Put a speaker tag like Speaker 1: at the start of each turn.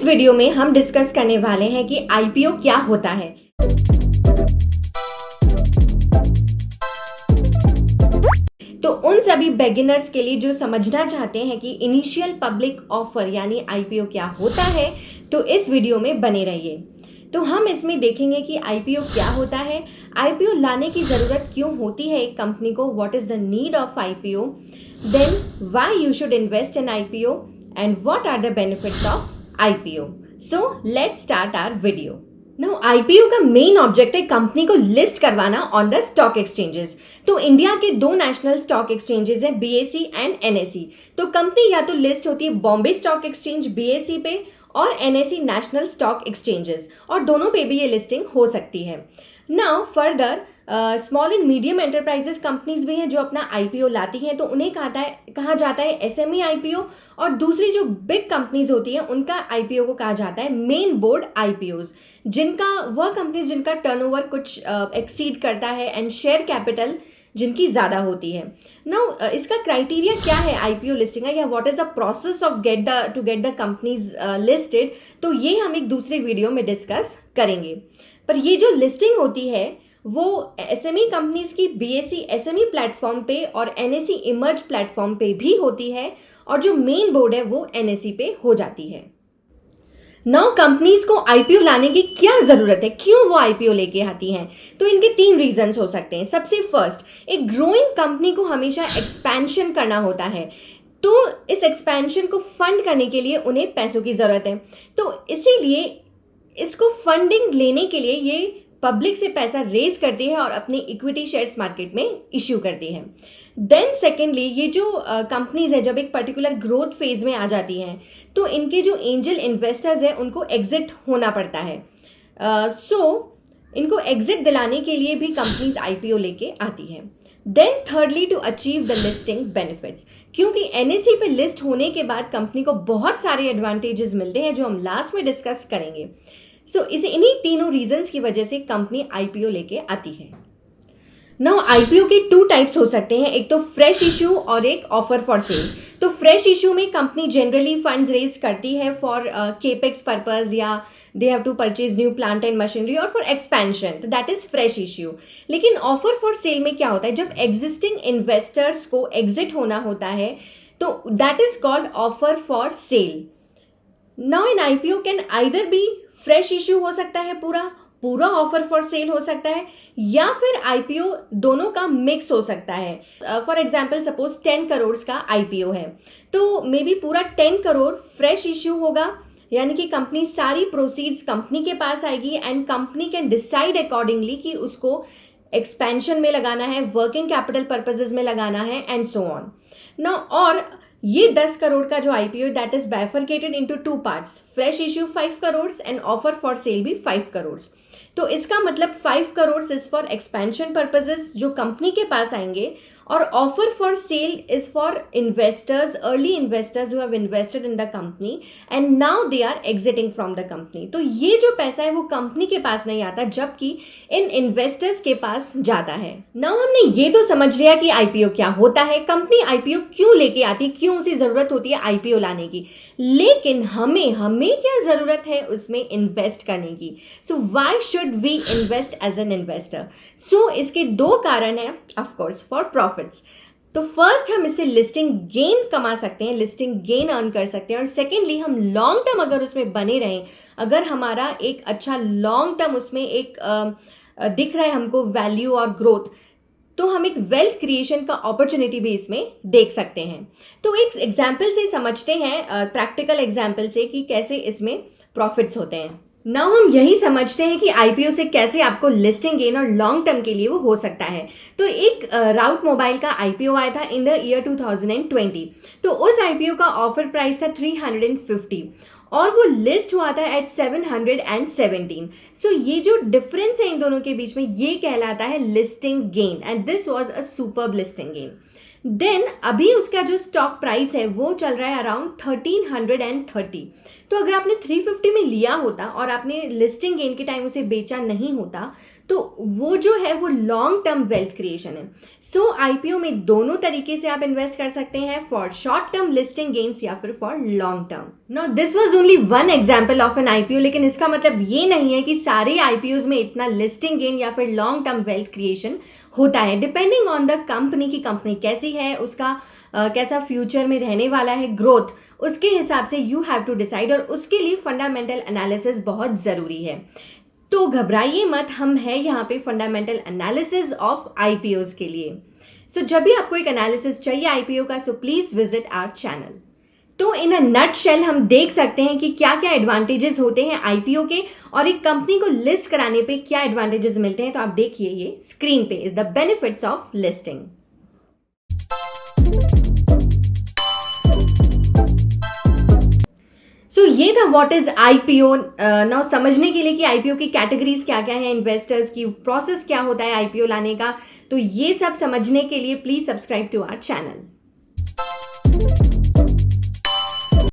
Speaker 1: Video में हम discuss करने वाले हैं कि आईपीओ क्या होता है। तो उन सभी बिगिनर्स के लिए जो समझना चाहते हैं कि इनिशियल पब्लिक ऑफर यानी आईपीओ क्या होता है, तो इस वीडियो में बने रहिए। तो हम इसमें देखेंगे कि आईपीओ क्या होता है, आईपीओ लाने की ज़रूरत क्यों होती है एक कंपनी को, what is the need of IPO, then why you should invest in IPO and what are the benefits of IPO. So let's start our video. Now IPO का मेन ऑब्जेक्ट है कंपनी को list करवाना on the stock exchanges. तो India के दो national stock exchanges हैं, BSE and NSE. तो company या तो लिस्ट होती है बॉम्बे स्टॉक एक्सचेंज बीएसई पे और एनएसई नेशनल स्टॉक एक्सचेंजेस, और दोनों पे भी ये लिस्टिंग हो सकती है। Now further small and medium enterprises companies भी हैं जो अपना आईपीओ लाती हैं, तो उन्हें कहा जाता है एसएमई आईपीओ, और दूसरी जो बिग कंपनीज होती हैं उनका आईपीओ को कहा जाता है मेन बोर्ड आईपीओज, वह कंपनीज जिनका टर्नओवर कुछ एक्सीड करता है एंड शेयर कैपिटल जिनकी ज़्यादा होती है। नाउ इसका क्राइटेरिया क्या है आईपीओ लिस्टिंग का, या what is the process of to get the companies listed, तो ये हम एक दूसरे वीडियो में डिस्कस करेंगे। पर ये जो लिस्टिंग होती है वो एसएमई कंपनीज की बीएसई एसएमई प्लेटफॉर्म पे और एनएसई इमर्ज प्लेटफॉर्म पे भी होती है, और जो मेन बोर्ड है वो एनएसई पे हो जाती है। नाउ कंपनीज को आईपीओ लाने की क्या ज़रूरत है, क्यों वो आईपीओ लेके आती हैं, तो इनके 3 रीजंस हो सकते हैं। सबसे फर्स्ट, एक ग्रोइंग कंपनी को हमेशा एक्सपेंशन करना होता है, तो इस एक्सपेंशन को फंड करने के लिए उन्हें पैसों की ज़रूरत है। तो इसीलिए इसको फंडिंग लेने के लिए ये पब्लिक से पैसा रेज करती है और अपनी इक्विटी शेयर्स मार्केट में इश्यू करती है। देन सेकेंडली, ये जो कंपनीज है जब एक पर्टिकुलर ग्रोथ फेज में आ जाती हैं, तो इनके जो एंजल इन्वेस्टर्स हैं उनको एग्जिट होना पड़ता है। इनको एग्जिट दिलाने के लिए भी कंपनीज आईपीओ लेके आती हैं। Then thirdly, to achieve the listing benefits, क्योंकि एनएसई पे लिस्ट होने के बाद कंपनी को बहुत सारे एडवांटेजेस मिलते हैं जो हम लास्ट में डिस्कस करेंगे। इन्हीं तीनों रीजंस की वजह से कंपनी आईपीओ लेके आती है। नाउ आईपीओ के 2 टाइप्स हो सकते हैं, एक तो फ्रेश इशू और एक ऑफर फॉर सेल। तो फ्रेश इशू में कंपनी जनरली फंड्स रेज करती है फॉर केपेक्स पर्पस, या they have to purchase new plant and machinery, और फॉर एक्सपेंशन, तो दैट इज फ्रेश इशू। लेकिन ऑफर फॉर सेल में क्या होता है, जब एग्जिस्टिंग इन्वेस्टर्स को एग्जिट होना होता है, तो that is called offer for sale. Now in IPO can either be fresh issue हो सकता है, पूरा ऑफर फॉर सेल हो सकता है, या फिर आईपीओ दोनों का मिक्स हो सकता है। फॉर एग्जांपल सपोज 10 करोड़ का आईपीओ है, तो मे बी पूरा 10 करोड़ फ्रेश इशू होगा, यानी कि कंपनी सारी प्रोसीड्स कंपनी के पास आएगी and company can decide accordingly कि उसको एक्सपेंशन में लगाना है, वर्किंग कैपिटल पर्पसेस में लगाना है एंड सो ऑन। नाउ और ये 10 करोड़ का जो IPO that is bifurcated into 2 parts, fresh issue 5 crore and offer for sale भी 5 करोड़। तो इसका मतलब 5 crore is for expansion purposes जो कंपनी के पास आएंगे, और offer for sale is for investors, early investors who have invested in the company and now they are exiting from the company. तो ये जो पैसा है वो कंपनी के पास नहीं आता, जबकि इन इन्वेस्टर्स के पास जाता है। नाउ हमने ये तो समझ लिया कि आईपीओ क्या होता है, कंपनी आईपीओ क्यों लेके आती, क्यों उसे जरूरत होती है आईपीओ लाने की, लेकिन हमें क्या जरूरत है उसमें इन्वेस्ट करने की। So why should we invest as an investor? So इसके 2 कारण हैं, ऑफ कोर्स फॉर प्रॉफिट्स। तो फर्स्ट, हम इससे लिस्टिंग गेन कमा सकते हैं, लिस्टिंग गेन अर्न कर सकते हैं, और सेकेंडली हम लॉन्ग टर्म अगर उसमें बने रहें, अगर हमारा एक अच्छा लॉन्ग टर्म उसमें एक दिख रहा है हमको वैल्यू और ग्रोथ, तो हम एक वेल्थ क्रिएशन का अपॉर्चुनिटी भी इसमें देख सकते हैं। तो एक एग्जाम्पल से समझते हैं, प्रैक्टिकल एग्जाम्पल से, कि कैसे इसमें प्रॉफिट्स होते हैं। नाउ हम यही समझते हैं कि आईपीओ से कैसे आपको लिस्टिंग गेन और लॉन्ग टर्म के लिए वो हो सकता है। तो एक राउट मोबाइल का आईपीओ आया था इन द ईयर 2020। तो उस आईपीओ का ऑफर प्राइस था 350 और वो लिस्ट हुआ था एट 717। सो ये जो डिफरेंस है इन दोनों के बीच में, ये कहलाता है listing gain, and this was a superb listing gain. Then अभी उसका जो स्टॉक प्राइस है वो चल रहा है अराउंड 1330। तो अगर आपने 350 में लिया होता और आपने लिस्टिंग गेन के टाइम उसे बेचा नहीं होता, तो वो जो है वो लॉन्ग टर्म वेल्थ क्रिएशन है। सो आईपीओ में दोनों तरीके से आप इन्वेस्ट कर सकते हैं, for short term listing gains या फिर for long term. Now this was only one example of N IPO, लेकिन इसका मतलब ये नहीं है कि सारे आईपीओज में इतना लिस्टिंग गेन या फिर लॉन्ग टर्म वेल्थ क्रिएशन होता है। डिपेंडिंग ऑन द कंपनी, की कंपनी कैसी है, उसका कैसा फ्यूचर में रहने वाला है ग्रोथ, उसके हिसाब से यू हैव टू डिसाइड, और उसके लिए फंडामेंटल एनालिसिस बहुत ज़रूरी है। तो घबराइए मत, हम हैं यहाँ पे फंडामेंटल एनालिसिस ऑफ आईपीओज के लिए। सो जब भी आपको एक एनालिसिस चाहिए आईपीओ का, so please visit our channel. तो इन अ नटशेल हम देख सकते हैं कि क्या क्या एडवांटेजेस होते हैं आईपीओ के, और एक कंपनी को लिस्ट कराने पे क्या एडवांटेजेस मिलते हैं। तो आप देखिए ये स्क्रीन पे, is the benefits of listing. So ये था व्हाट इज आईपीओ। नाउ समझने के लिए कि आईपीओ की कैटेगरीज क्या क्या है, इन्वेस्टर्स की प्रोसेस क्या होता है आईपीओ लाने का, तो ये सब समझने के लिए please subscribe to our channel.